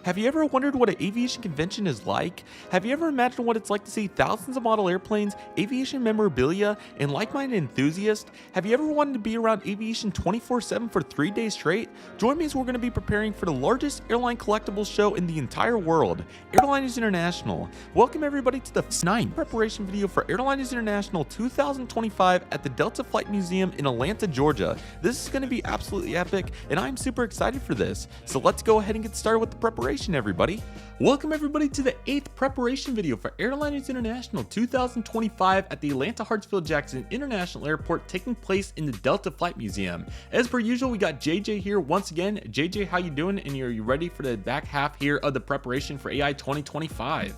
Have you ever wondered what an aviation convention is like? Have you ever imagined what it's like to see thousands of model airplanes, aviation memorabilia, and like-minded enthusiasts? Have you ever wanted to be around aviation 24/7 for 3 days straight? Join me as we're going to be preparing for the largest airline collectibles show in the entire world, AIRLINERS International. Welcome everybody to the 9th preparation video for AIRLINERS International 2025 at the Delta Flight Museum in Atlanta, Georgia. This is going to be absolutely epic, and I'm super excited for this. So let's go ahead and get started with the preparation, everybody. Welcome everybody to the 8th preparation video for AIRLINERS International 2025 at the Atlanta Hartsfield-Jackson International Airport, taking place in the Delta Flight Museum. As per usual, we got JJ here once again. JJ, how you doing? And are you ready for the back half here of the preparation for AI 2025?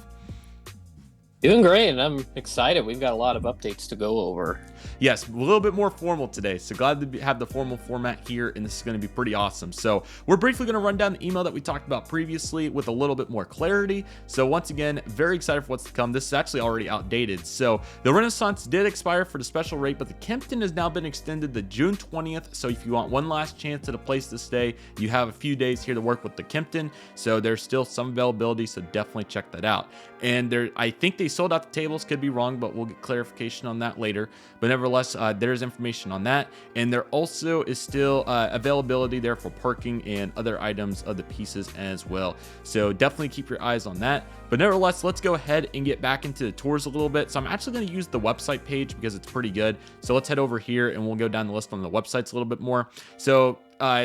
Doing great, and I'm excited. We've got a lot of updates to go over. Yes, a little bit more formal today, so glad to have the formal format here, and this is going to be pretty awesome. So we're briefly going to run down the email that we talked about previously with a little bit more clarity. So once again, very excited for what's to come. This is actually already outdated. So the Renaissance did expire for the special rate, but the Kempton has now been extended to June 20th. So if you want one last chance at a place to stay, you have a few days here to work with the Kempton. So there's still some availability, so definitely check that out. And I think they sold out the tables, could be wrong, but we'll get clarification on that later. But nevertheless, there's information on that, and there also is still availability there for parking and other items of the pieces as well. So definitely keep your eyes on that. But nevertheless, let's go ahead and get back into the tours a little bit. So I'm actually going to use the website page because it's pretty good. So let's head over here and we'll go down the list on the websites a little bit more. So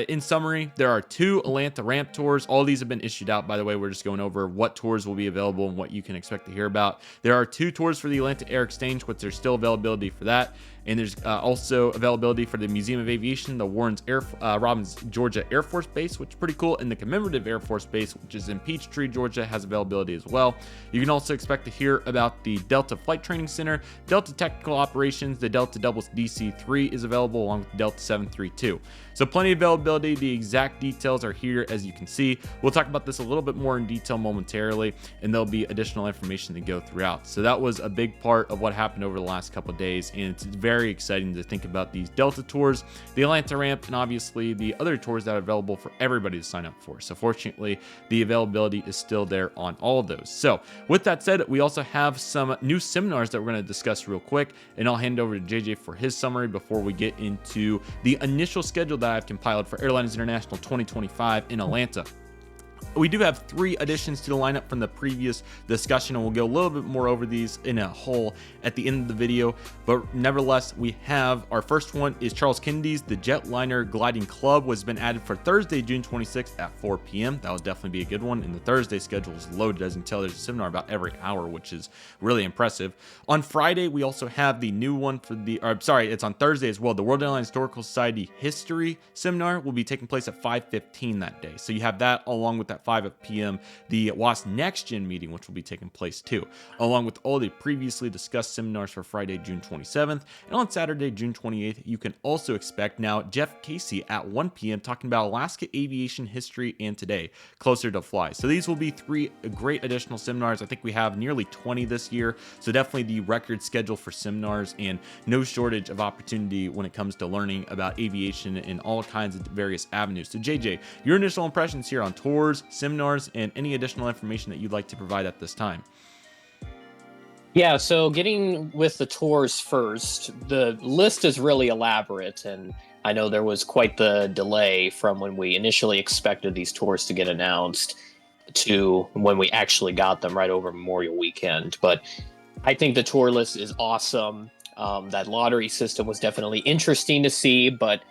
in summary, there are 2 Atlanta ramp tours. All these have been issued out, by the way. We're just going over what tours will be available and what you can expect to hear about. There are 2 tours for the Atlanta Air Exchange, which there's still availability for that. And there's also availability for the Museum of Aviation, the Robbins, Georgia Air Force Base, which is pretty cool, and the Commemorative Air Force Base, which is in Peachtree, Georgia, has availability as well. You can also expect to hear about the Delta Flight Training Center, Delta Technical Operations, the Delta Doubles DC-3 is available along with Delta 732. So plenty of availability. The exact details are here, as you can see. We'll talk about this a little bit more in detail momentarily, and there'll be additional information to go throughout. So that was a big part of what happened over the last couple of days, and it's very exciting to think about these Delta tours, the Atlanta ramp, and obviously the other tours that are available for everybody to sign up for. So fortunately, the availability is still there on all of those. So with that said, we also have some new seminars that we're going to discuss real quick, and I'll hand over to JJ for his summary before we get into the initial schedule that I've compiled for AIRLINERS International 2025 in Atlanta. We do have 3 additions to the lineup from the previous discussion, and we'll go a little bit more over these in a whole at the end of the video. But nevertheless, we have our first one is Charles Kennedy's The Jetliner Gliding Club was been added for Thursday, June 26th at 4 p.m. That will definitely be a good one. And the Thursday schedule is loaded. As you can tell, there's a seminar about every hour, which is really impressive. On Friday, we also have the new one for it's on Thursday as well. The World Airline Historical Society History Seminar will be taking place at 5:15 that day. So you have that along with that 5 p.m. the WAS Next Gen meeting, which will be taking place too, along with all the previously discussed seminars for Friday, June 27th. And on Saturday, June 28th, you can also expect now Jeff Casey at 1 p.m. talking about Alaska aviation history and today, closer to fly. So these will be 3 great additional seminars. I think we have nearly 20 this year. So definitely the record schedule for seminars, and no shortage of opportunity when it comes to learning about aviation in all kinds of various avenues. So JJ, your initial impressions here on tours, seminars, and any additional information that you'd like to provide at this time. Yeah, so getting with the tours first, the list is really elaborate, and I know there was quite the delay from when we initially expected these tours to get announced to when we actually got them right over Memorial Weekend. But I think the tour list is awesome. That lottery system was definitely interesting to see, but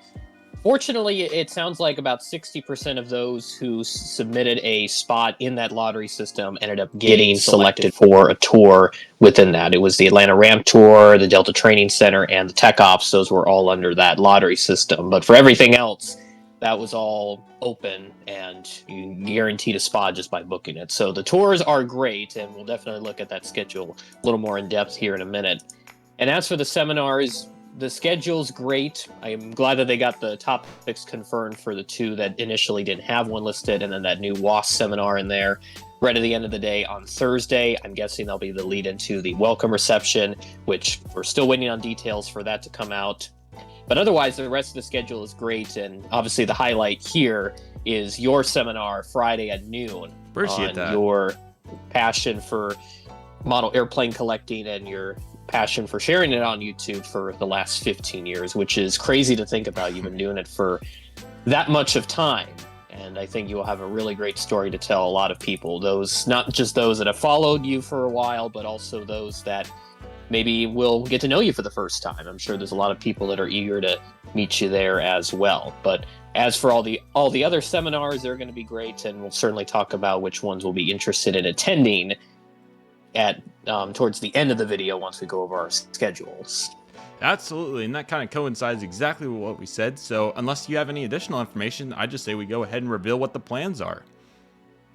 fortunately, it sounds like about 60% of those who submitted a spot in that lottery system ended up getting selected for a tour within that. It was the Atlanta Ramp Tour, the Delta Training Center, and the Tech Ops. Those were all under that lottery system. But for everything else, that was all open, and you guaranteed a spot just by booking it. So the tours are great, and we'll definitely look at that schedule a little more in depth here in a minute. And as for the seminars, the schedule's great. I'm glad that they got the topics confirmed for the 2 that initially didn't have one listed, and then that new WAS seminar in there right at the end of the day on Thursday. I'm guessing that'll be the lead into the welcome reception, which we're still waiting on details for that to come out. But otherwise, the rest of the schedule is great, and obviously the highlight here is your seminar Friday at noon. Appreciate that. Your passion for model airplane collecting and your passion for sharing it on YouTube for the last 15 years, which is crazy to think about. You've been doing it for that much of time. And I think you will have a really great story to tell a lot of people, those not just those that have followed you for a while, but also those that maybe will get to know you for the first time. I'm sure there's a lot of people that are eager to meet you there as well. But as for all the other seminars, they're going to be great, and we'll certainly talk about which ones we'll be interested in attending at towards the end of the video once we go over our schedules. Absolutely, and that kind of coincides exactly with what we said. So unless you have any additional information, I just say we go ahead and reveal what the plans are.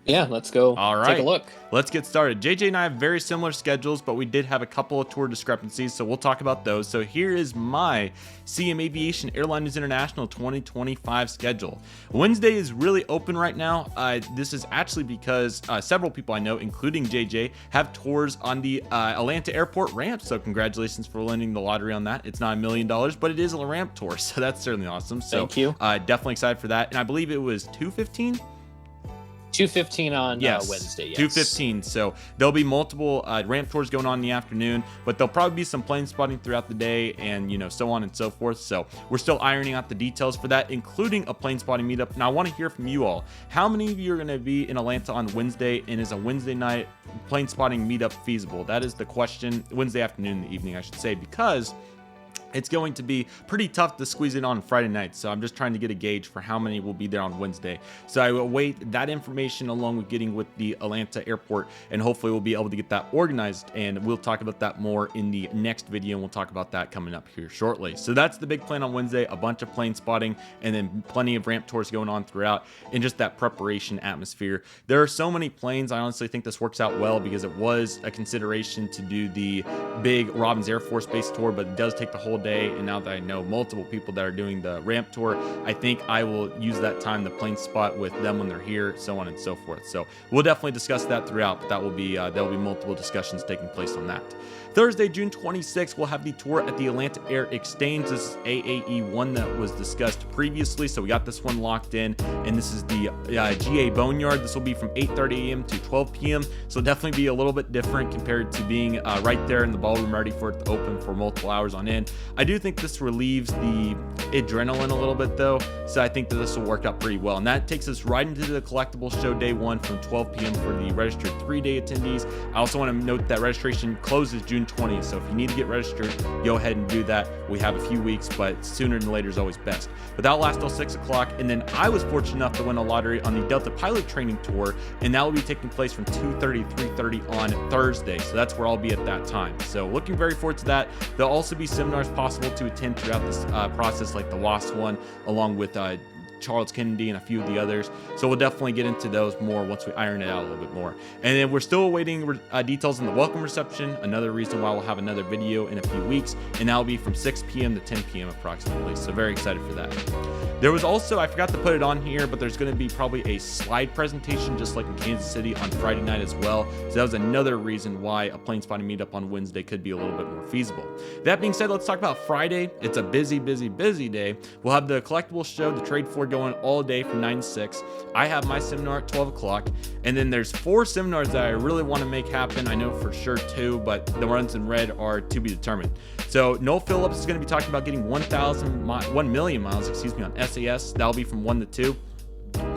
Yeah, let's go. All right, take a look. Let's get started. JJ and I have very similar schedules, but we did have a couple of tour discrepancies, so we'll talk about those. So here is my CM Aviation Airliners International 2025 schedule. Wednesday is really open right now. This is actually because several people I know, including JJ, have tours on the Atlanta Airport ramp. So congratulations for winning the lottery on that. It's not $1 million, but it is a ramp tour, so that's certainly awesome. So thank you. Definitely excited for that. And I believe it was 2:15. 2:15 on Wednesday. Yes. 2:15. So there'll be multiple ramp tours going on in the afternoon, but there'll probably be some plane spotting throughout the day, and so on and so forth. So we're still ironing out the details for that, including a plane spotting meetup. Now I want to hear from you all. How many of you are going to be in Atlanta on Wednesday, and is a Wednesday night plane spotting meetup feasible? That is the question. Wednesday afternoon, in the evening, I should say, because it's going to be pretty tough to squeeze it on Friday night. So I'm just trying to get a gauge for how many will be there on Wednesday. So I will await that information along with getting with the Atlanta airport, and hopefully we'll be able to get that organized, and we'll talk about that more in the next video, and we'll talk about that coming up here shortly. So that's the big plan on Wednesday, a bunch of plane spotting, and then plenty of ramp tours going on throughout, and just that preparation atmosphere. There are so many planes. I honestly think this works out well because it was a consideration to do the big Robins Air Force Base tour, but it does take the whole day. And now that I know multiple people that are doing the ramp tour, I think I will use that time to plane spot with them when they're here, so on and so forth. So we'll definitely discuss that throughout, but there'll be multiple discussions taking place on that. Thursday, June 26th, we'll have the tour at the Atlanta Air Exchange. This is AAE1 that was discussed previously, so we got this one locked in, and this is the GA Boneyard. This will be from 8:30 a.m. to 12 p.m., so definitely be a little bit different compared to being right there in the ballroom ready for it to open for multiple hours on end. I do think this relieves the adrenaline a little bit, though, so I think that this will work out pretty well, and that takes us right into the collectibles show day one from 12 p.m. for the registered 3-day attendees. I also want to note that registration closes June 20th, so if you need to get registered, go ahead and do that. We have a few weeks, but sooner than later is always best. But that'll last till 6 o'clock, and then I was fortunate enough to win a lottery on the Delta Pilot Training Tour, and that will be taking place from 2:30 to 3:30 on Thursday, so that's where I'll be at that time. So looking very forward to that. There'll also be seminars possible to attend throughout this process, like the WASP one, along with Charles Kennedy and a few of the others. So we'll definitely get into those more once we iron it out a little bit more. And then we're still awaiting details on the welcome reception, another reason why we'll have another video in a few weeks, and that'll be from 6 p.m. to 10 p.m. approximately. So very excited for that. There was also, I forgot to put it on here, but there's going to be probably a slide presentation just like in Kansas City on Friday night as well. So that was another reason why a plane spotting meetup on Wednesday could be a little bit more feasible. That being said, let's talk about Friday. It's a busy day. We'll have the collectibles show, the trade floor going all day from 9 to 6. I have my seminar at 12 o'clock, and then there's 4 seminars that I really want to make happen. I know for sure 2, but the ones in red are to be determined. So Noel Phillips is going to be talking about getting 1 million miles, on SAS. That'll be from 1 to 2.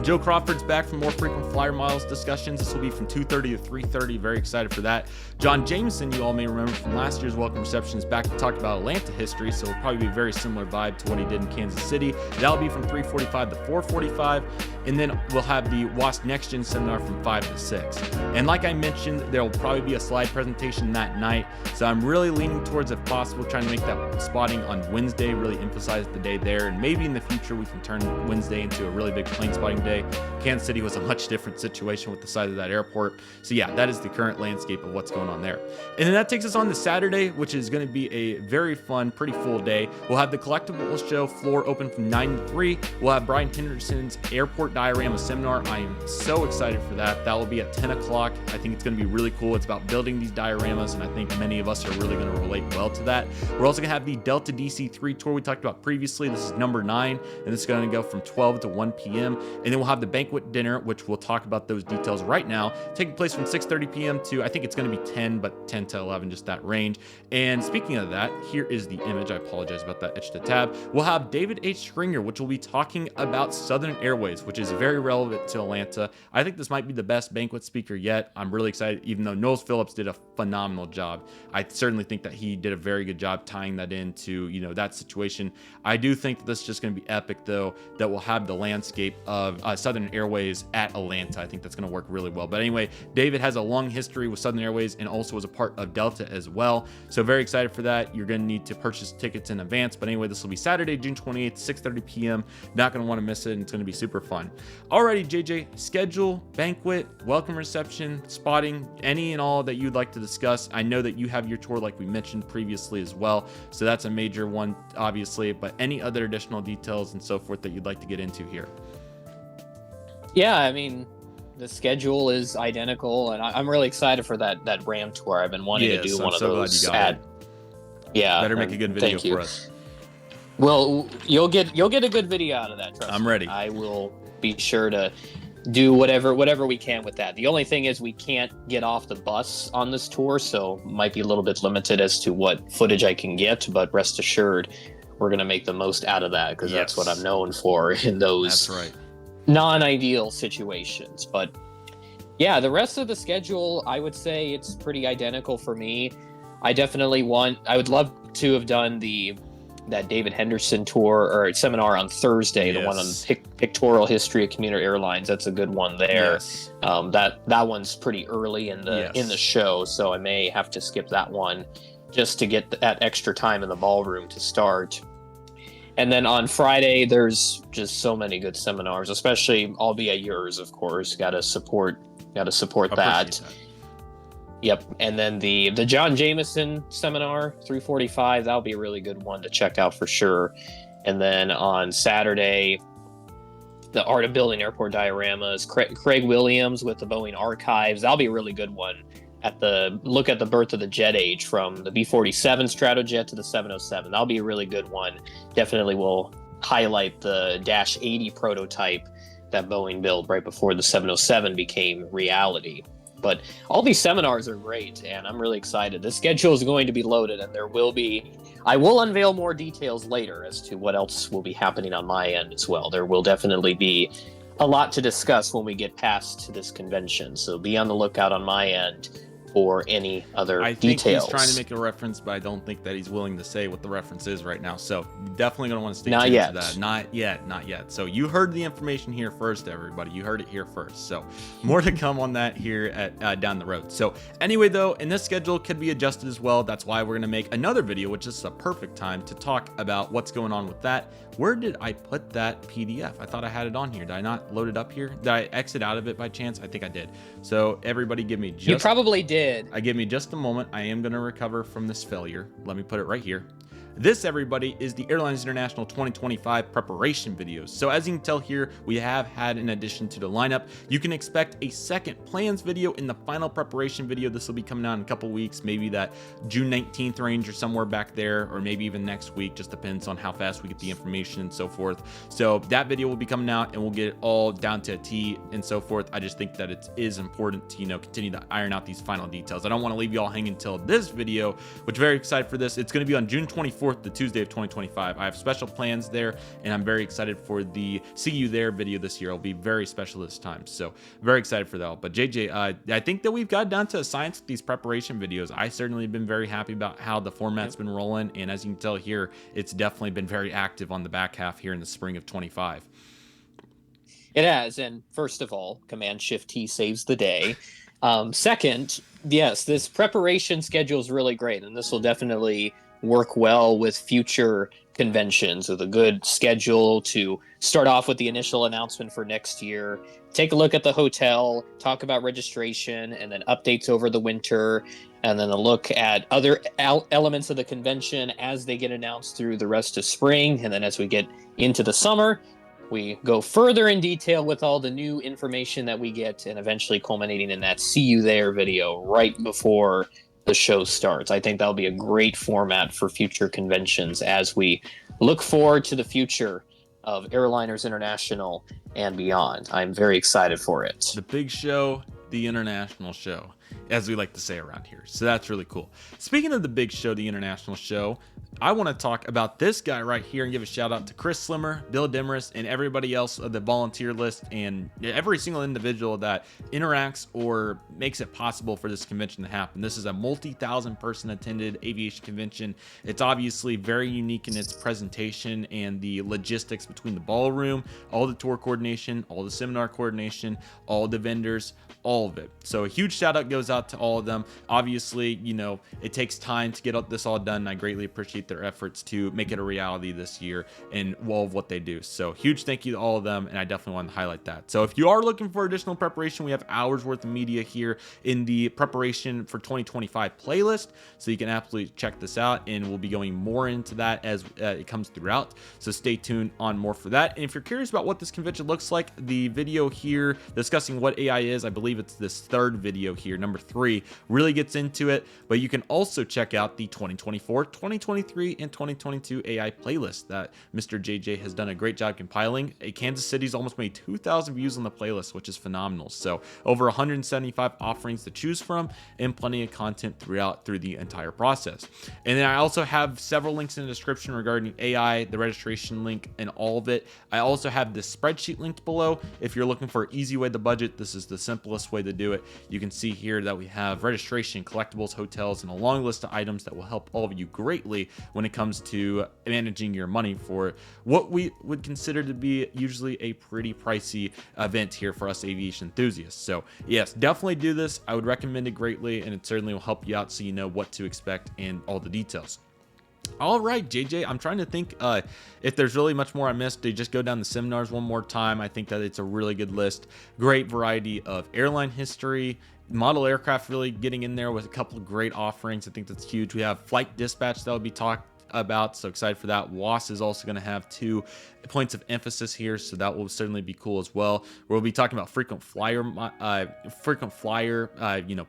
Joe Crawford's back for more frequent flyer miles discussions. This will be from 2:30 to 3:30. Very excited for that. John Jameson, you all may remember from last year's welcome reception, is back to talk about Atlanta history, so it'll probably be a very similar vibe to what he did in Kansas City. That'll be from 3:45 to 4:45, and then we'll have the WASP Next Gen seminar from 5 to 6. And like I mentioned, there will probably be a slide presentation that night, so I'm really leaning towards, if possible, trying to make that spotting on Wednesday, really emphasize the day there, and maybe in the future we can turn Wednesday into a really big plane spotting day. Kansas City was a much different situation with the size of that airport. So yeah, that is the current landscape of what's going on there. And then that takes us on to Saturday, which is going to be a very fun, pretty full day. We'll have the Collectibles Show floor open from 9 to 3. We'll have Brian Henderson's Airport Diorama Seminar. I am so excited for that. That will be at 10 o'clock. I think it's going to be really cool. It's about building these dioramas, and I think many of us are really going to relate well to that. We're also going to have the Delta DC-3 tour we talked about previously. This is number 9, and this is going to go from 12 to 1 p.m. And then we'll have the banquet dinner, which we'll talk about those details right now, taking place from 6:30 p.m. to, I think it's going to be 10, but 10 to 11, just that range. And speaking of that, here is the image. I apologize about that etched to tab. We'll have David H. Stringer, which will be talking about Southern Airways, which is very relevant to Atlanta. I think this might be the best banquet speaker yet. I'm really excited, even though Knowles Phillips did a phenomenal job. I certainly think that he did a very good job tying that into, that situation. I do think that this is just going to be epic, though, that we'll have the landscape of Southern Airways at Atlanta. I think that's going to work really well. But anyway, David has a long history with Southern Airways and also was a part of Delta as well. So very excited for that. You're going to need to purchase tickets in advance. But anyway, this will be Saturday, June 28th, 6:30 p.m. Not going to want to miss it, and it's going to be super fun. Alrighty, JJ, schedule, banquet, welcome reception, spotting, any and all that you'd like to discuss. I know that you have your tour like we mentioned previously as well. So that's a major one, obviously, but any other additional details and so forth that you'd like to get into here? Yeah, I mean, the schedule is identical, and I'm really excited for that Ram tour. I've been wanting to do one of those. Yeah, better make a good video for us. Well, you'll get a good video out of that. Trust I'm ready. I will be sure to do whatever we can with that. The only thing is we can't get off the bus on this tour, so might be a little bit limited as to what footage I can get. But rest assured, we're gonna make the most out of that, because that's what I'm known for in those non-ideal situations. But yeah, the rest of the schedule, I would say it's pretty identical for me. I would love to have done that David Henderson tour or seminar on Thursday, the one on pictorial history of commuter airlines. That's a good one there. That one's pretty early in the show, so I may have to skip that one just to get that extra time in the ballroom to start. And then on Friday, there's just so many good seminars, especially albeit yours, of course. Got to support that. Yep. And then the John Jameson seminar, 3:45, that'll be a really good one to check out for sure. And then on Saturday, the Art of Building Airport Dioramas, Craig Williams with the Boeing Archives. That'll be a really good one. Look at the birth of the jet age from the B-47 Stratojet to the 707. That'll be a really good one. Definitely will highlight the Dash 80 prototype that Boeing built right before the 707 became reality. But all these seminars are great, and I'm really excited. The schedule is going to be loaded, and I will unveil more details later as to what else will be happening on my end as well. There will definitely be a lot to discuss when we get past this convention, so be on the lookout on my end for any other details. I think he's trying to make a reference, but I don't think that he's willing to say what the reference is right now. So definitely going to want to stay tuned to that. Not yet. So you heard the information here first, everybody. You heard it here first. So more to come on that here at down the road. So anyway, though, and this schedule could be adjusted as well. That's why we're going to make another video, which is a perfect time to talk about what's going on with that. Where did I put that PDF? I thought I had it on here. Did I not load it up here? Did I exit out of it by chance? I think I did. So everybody give me You probably did. Give me just a moment. I am going to recover from this failure. Let me put it right here. This, everybody, is the Airlines International 2025 preparation videos. So as you can tell here, we have had an addition to the lineup. You can expect a second plans video in the final preparation video. This will be coming out in a couple weeks, maybe that June 19th range or somewhere back there, or maybe even next week. Just depends on how fast we get the information and so forth. So that video will be coming out, and we'll get it all down to a T and so forth. I just think that it is important to, continue to iron out these final details. I don't want to leave you all hanging until this video, which very excited for this. It's going to be on June 24th. The Tuesday of 2025. I have special plans there, and I'm very excited for the See You There video this year. It'll be very special this time, so very excited for that. But JJ, I think that we've got down to a science with these preparation videos. I certainly have been very happy about how the format's been rolling, and as you can tell here, it's definitely been very active on the back half here in the spring of 25. It has, and first of all, Command-Shift-T saves the day. Second, yes, this preparation schedule is really great, and this will definitely work well with future conventions with a good schedule to start off with the initial announcement for next year, take a look at the hotel, talk about registration, and then updates over the winter, and then a look at other elements of the convention as they get announced through the rest of spring. And then as we get into the summer, we go further in detail with all the new information that we get, and eventually culminating in that see you there video right before the show starts. I think that'll be a great format for future conventions as we look forward to the future of Airliners International and beyond. I'm very excited for it. The big show, the international show, as we like to say around here. So that's really cool. Speaking of the big show, the international show, I want to talk about this guy right here and give a shout out to Chris Slimmer, Bill Demarest, and everybody else of the volunteer list, and every single individual that interacts or makes it possible for this convention to happen. This is a multi-thousand person attended aviation convention. It's obviously very unique in its presentation and the logistics between the ballroom, all the tour coordination, all the seminar coordination, all the vendors, all of it. So a huge shout out goes out to all of them. Obviously, you know, it takes time to get this all done, and I greatly appreciate their efforts to make it a reality this year and all of what they do. So huge thank you to all of them, and I definitely want to highlight that. So if you are looking for additional preparation, we have hours worth of media here in the preparation for 2025 playlist, so you can absolutely check this out, and we'll be going more into that as it comes throughout. So stay tuned on more for that. And if you're curious about what this convention looks like, the video here discussing what AI is, I believe it's this third video here, number 3, really gets into it. But you can also check out the 2024, 2023, and 2022 AI playlist that Mr. JJ has done a great job compiling. Kansas City's almost made 2,000 views on the playlist, which is phenomenal. So over 175 offerings to choose from, and plenty of content through the entire process. And then I also have several links in the description regarding AI, the registration link, and all of it. I also have this spreadsheet linked below. If you're looking for an easy way to budget, this is the simplest way to do it. You can see here that we have registration, collectibles, hotels, and a long list of items that will help all of you greatly when it comes to managing your money for what we would consider to be usually a pretty pricey event here for us aviation enthusiasts. So yes, definitely do this. I would recommend it greatly, and it certainly will help you out so you know what to expect and all the details. All right, JJ, I'm trying to think if there's really much more I missed. To just go down the seminars one more time. I think that it's a really good list. Great variety of airline history, model aircraft really getting in there with a couple of great offerings. I think that's huge. We have flight dispatch that will be talked about, so excited for that. WAS is also going to have 2 points of emphasis here, so that will certainly be cool as well. We'll be talking about frequent flyer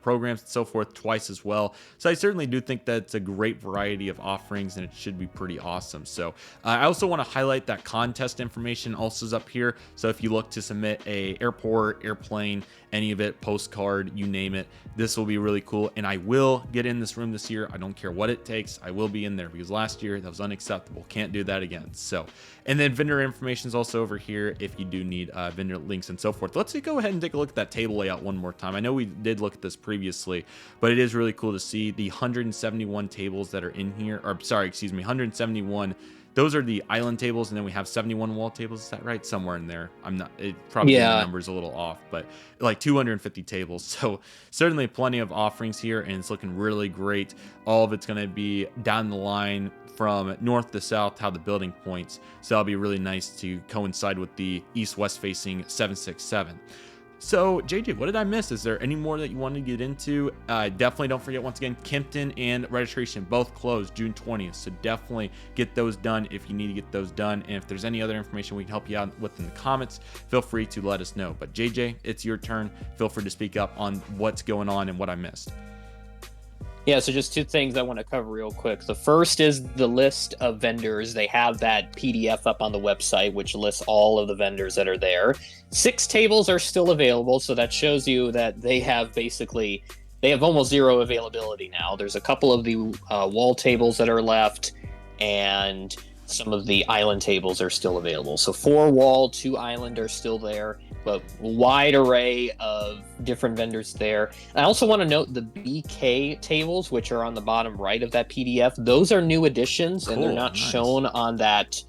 programs and so forth twice as well. So I certainly do think that it's a great variety of offerings, and it should be pretty awesome. So I also want to highlight that contest information also is up here. So if you look to submit a airport, airplane, any of it, postcard, you name it, this will be really cool. And I will get in this room this year. I don't care what it takes. I will be in there, because last year that was unacceptable. Can't do that again. So, and then vendor information is also over here if you do need vendor links and so forth. Let's go ahead and take a look at that table layout one more time. I know we did look at this previously, but it is really cool to see the 171 tables that are in here, or sorry, excuse me, 171. Those are the island tables, and then we have 71 wall tables. Is that right? Somewhere in there. I'm not, it probably the number's a little off, but like 250 tables. So certainly plenty of offerings here, and it's looking really great. All of it's going to be down the line from north to south, how the building points. So that'll be really nice to coincide with the east-west facing 767. So JJ, what did I miss? Is there any more that you want to get into? Definitely don't forget, once again, Kempton and registration both closed June 20th. So definitely get those done if you need to get those done. And if there's any other information we can help you out with in the comments, feel free to let us know. But JJ, it's your turn. Feel free to speak up on what's going on and what I missed. Yeah, so just 2 things I want to cover real quick. The first is the list of vendors. They have that PDF up on the website, which lists all of the vendors that are there. 6 tables are still available, so that shows you that they have almost 0 availability now. There's a couple of the wall tables that are left, and some of the island tables are still available. So 4 wall, 2 island are still there, but wide array of different vendors there. I also want to note the BK tables, which are on the bottom right of that PDF. Those are new additions, and they're not shown on that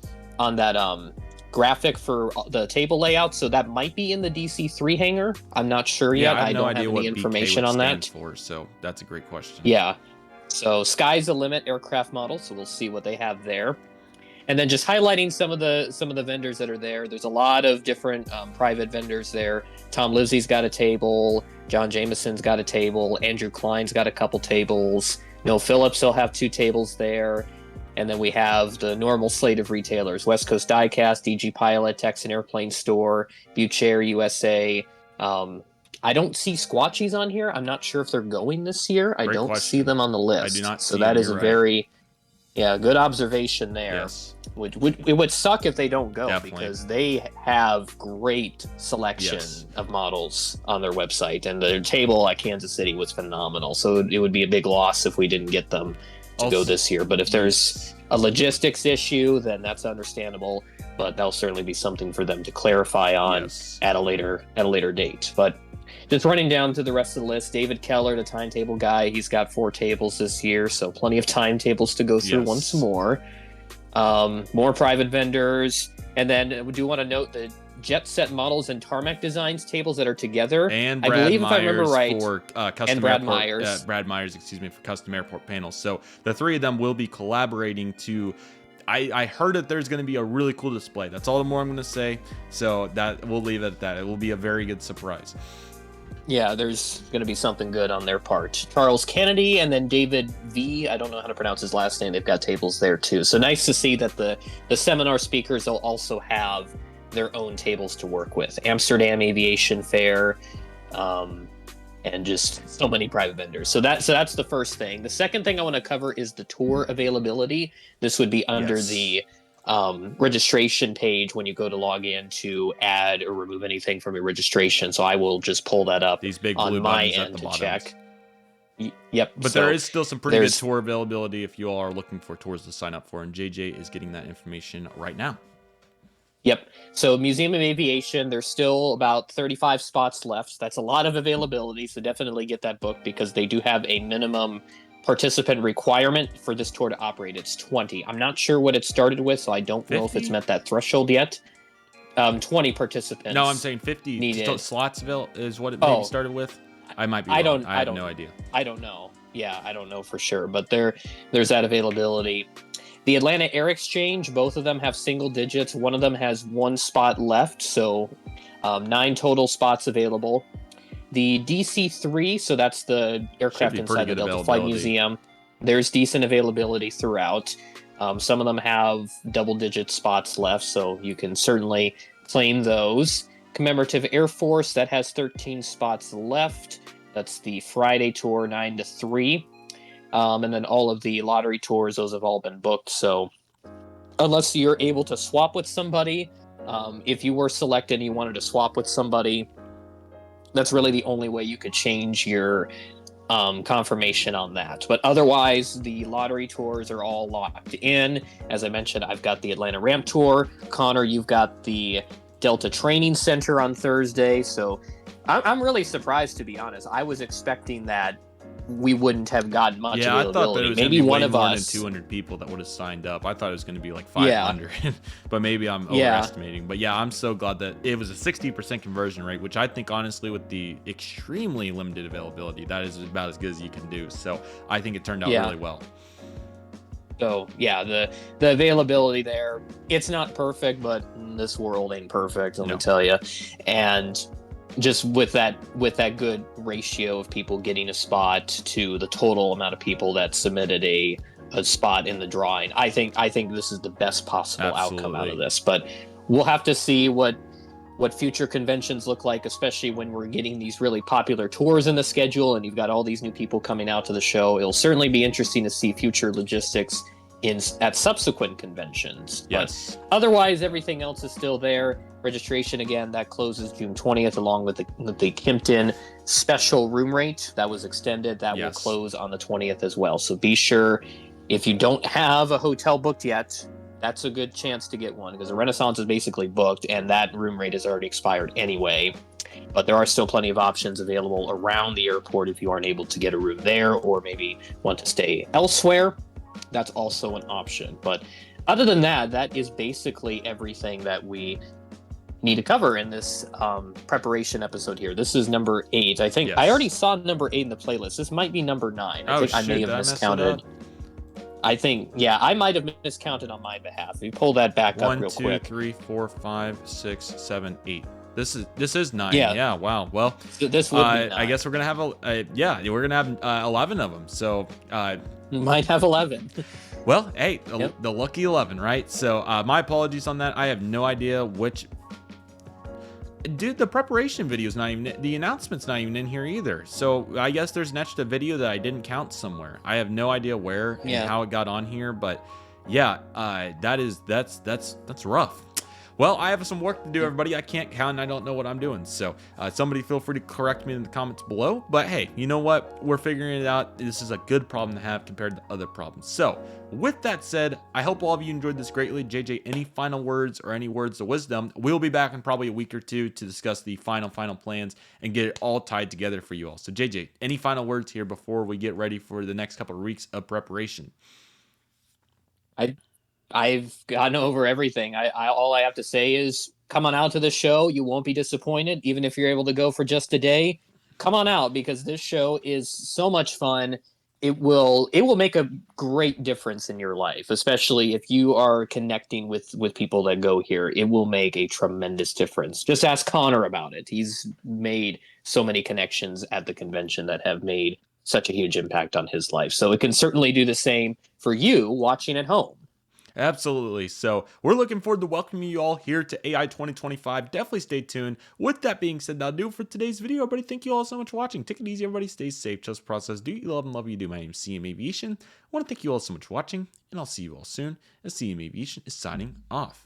graphic for the table layout. So that might be in the DC3 hangar. I'm not sure yet. I have no idea what information on that. For, so that's a great question. Yeah. So sky's the limit aircraft model. So we'll see what they have there. And then just highlighting some of the vendors that are there. There's a lot of different private vendors there. Tom Livesey's got a table. John Jameson's got a table. Andrew Klein's got a couple tables. Noel Phillips will have 2 tables there. And then we have the normal slate of retailers: West Coast Diecast, DG Pilot, Texan Airplane Store, Buchair USA. I don't see Squatchies on here. I'm not sure if they're going this year. I don't see them on the list. I do not so see that them, is a right. very good observation there. Yes. It would suck if they don't go. Definitely. Because they have great selection of models on their website, and their table at Kansas City was phenomenal. So it would be a big loss if we didn't get them to go this year. But if there's a logistics issue, then that's understandable. But that'll certainly be something for them to clarify on at a later date. But just running down to the rest of the list: David Keller, the timetable guy, he's got 4 tables this year, so plenty of timetables to go through once more. More private vendors, and then we do want to note the Jet Set Models and Tarmac Designs tables that are together. And I believe, Myers, if I remember right, for custom and Brad airport, Myers. Brad Myers, for custom airport panels. So the 3 of them will be collaborating to. I heard that there's going to be a really cool display. That's all the more I'm going to say. So that we'll leave it at that. It will be a very good surprise. Yeah, there's going to be something good on their part. Charles Kennedy and then David V. I don't know how to pronounce his last name. They've got tables there too. So nice to see that the seminar speakers will also have their own tables to work with. Amsterdam Aviation Fair, and just so many private vendors. So that's the first thing. The second thing I want to cover is the tour availability. This would be under the registration page when you go to log in to add or remove anything from your registration. So I will just pull that up. These big on blue my buttons end at the to bottom. check. Yep. But so there is still some pretty good tour availability if you all are looking for tours to sign up for, and JJ is getting that information right now. Yep. So Museum of Aviation, there's still about 35 spots left. That's a lot of availability, so definitely get that booked because they do have a minimum participant requirement for this tour to operate. It's 20. I'm not sure what it started with, so I don't 50? know if it's met that threshold yet. 20 participants. No, I'm saying 50 needed. slots is what it maybe started with. I might be wrong. I have no idea. I don't know. Yeah, I don't know for sure, but there's that availability. The Atlanta Air Exchange, both of them have single digits. One of them has 1 spot left, so 9 total spots available. The DC-3, so that's the aircraft inside the Delta Flight Museum. There's decent availability throughout. Some of them have double-digit spots left, so you can certainly claim those. Commemorative Air Force, that has 13 spots left. That's the Friday tour, 9 to 3. And then all of the lottery tours, those have all been booked. So unless you're able to swap with somebody, if you were selected and you wanted to swap with somebody, that's really the only way you could change your confirmation on that. But otherwise, the lottery tours are all locked in. As I mentioned, I've got the Atlanta Ramp Tour. Connor, you've got the Delta Training Center on Thursday. So I'm really surprised, to be honest. I was expecting that we wouldn't have gotten much availability. I thought that it was maybe one of more us than 200 people that would have signed up. I thought it was going to be like 500, but maybe I'm overestimating. But yeah, I'm so glad that it was a 60% conversion rate, which I think honestly, with the extremely limited availability, that is about as good as you can do. So I think it turned out really well. So yeah, the availability there, it's not perfect, but this world ain't perfect, let me tell you. And just with that good ratio of people getting a spot to the total amount of people that submitted a spot in the drawing, I think this is the best possible outcome out of this. But we'll have to see what future conventions look like, especially when we're getting these really popular tours in the schedule and you've got all these new people coming out to the show. It'll certainly be interesting to see future logistics at subsequent conventions. Yes. But otherwise, everything else is still there. Registration, again, that closes June 20th, along with the Kimpton special room rate that was extended. That will close on the 20th as well. So be sure, if you don't have a hotel booked yet, that's a good chance to get one, because the Renaissance is basically booked and that room rate has already expired anyway. But there are still plenty of options available around the airport if you aren't able to get a room there or maybe want to stay elsewhere. That's also an option. But other than that, that is basically everything that we need to cover in this preparation episode here. This is number 8. I think I already saw number 8 in the playlist. This might be number 9. I think I may have miscounted. I think, yeah, I might have miscounted on my behalf. If you pull that back up One, real two, quick. 3, 4, 5, 6, 7, 8. This is 9. Yeah, Yeah. Wow. Well, so this would be I 9. guess we're gonna have yeah, we're gonna have 11 of them. So Might have 11. well, hey, Yep. the lucky 11, right? So my apologies on that. I have no idea which. Dude, the preparation video is not even, the announcement's not even in here either. So I guess there's an extra video that I didn't count somewhere. I have no idea where and how it got on here, but yeah, that's rough. Well, I have some work to do, everybody. I can't count and I don't know what I'm doing. So somebody feel free to correct me in the comments below. But hey, you know what? We're figuring it out. This is a good problem to have compared to other problems. So with that said, I hope all of you enjoyed this greatly. JJ, any final words or any words of wisdom? We'll be back in probably a week or two to discuss the final plans and get it all tied together for you all. So JJ, any final words here before we get ready for the next couple of weeks of preparation? I've gotten over everything. All I have to say is come on out to the show. You won't be disappointed, even if you're able to go for just a day. Come on out because this show is so much fun. It will make a great difference in your life, especially if you are connecting with people that go here. It will make a tremendous difference. Just ask Connor about it. He's made so many connections at the convention that have made such a huge impact on his life. So it can certainly do the same for you watching at home. Absolutely. So we're looking forward to welcoming you all here to AI 2025. Definitely stay tuned. With that being said, that'll do it for today's video. Everybody, thank you all so much for watching. Take it easy, everybody. Stay safe. Trust the process. Do you love and love you do. My name is CM Aviation. I want to thank you all so much for watching, and I'll see you all soon. As CM Aviation is signing off.